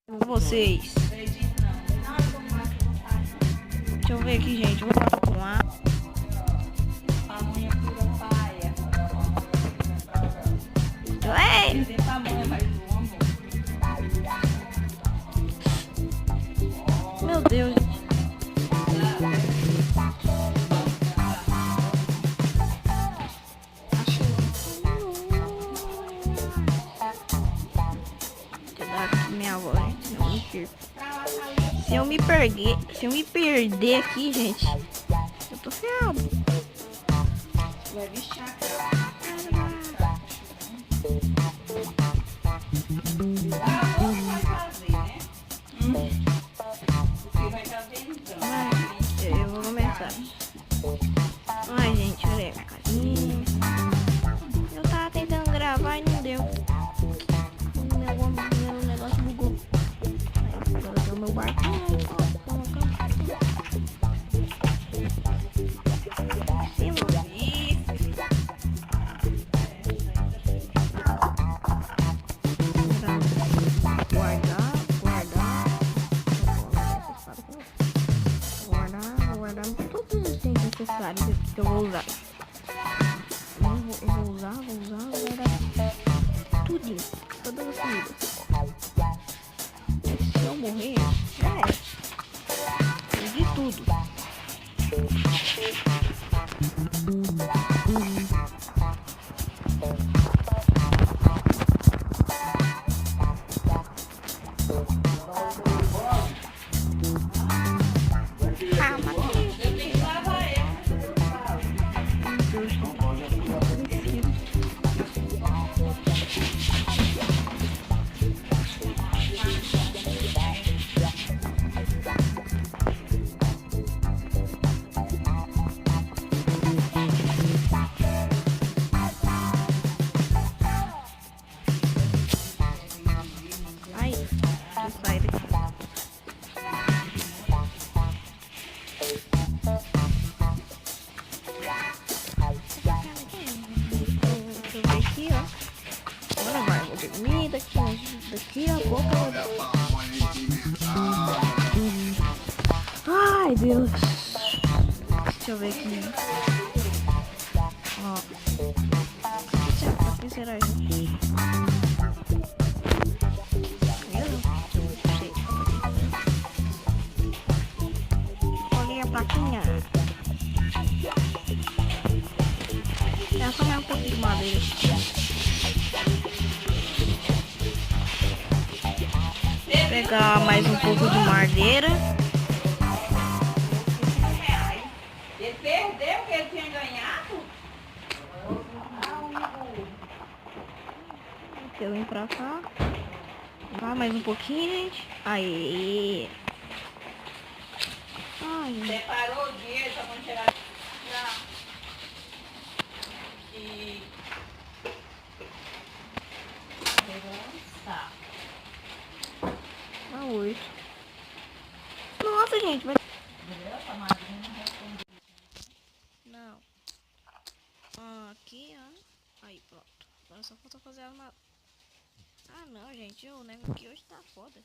Vocês. Deixa eu ver aqui, gente. Vou botar com a Pamonha pura paia. Ei! Tem pamonha mais do amor. Meu Deus, gente. Cuidado com minha voz, gente. Não me perco. Se eu me perder aqui, gente, eu tô ferrado. Vai bichar. Eu vou começar. Ai, gente, olha aí minha carinha. Eu tava tentando gravar e não deu. O negócio bugou. Aí, agora tem o meu barco. Guardar todos os itens necessários que eu vou usar. Eu vou usar, guardar tudinho, todas as comidas. Se eu morrer, já é. Perdi tudo. Ai, deixa eu sair daqui. Deixa eu ver aqui, ó. Agora vai, vou dormir daqui a pouco eu vou dormir. Ai, Deus. Deixa eu ver aqui. Ó. O que será isso? Olha a plaquinha. É só mais um pouco de madeira. Vou pegar mais um pouco de madeira. Ele perdeu o que ele tinha ganhado? Eu vim pra cá. Vai mais um pouquinho, gente. Aí. Ai. Separou o dinheiro pra quando chegar lá. E... Tá. Tá 8. Nossa, gente, vai. Não. Aqui, ó. Aí, pronto. Agora só falta fazer a arma. Ah, não, gente. O negócio aqui hoje tá foda.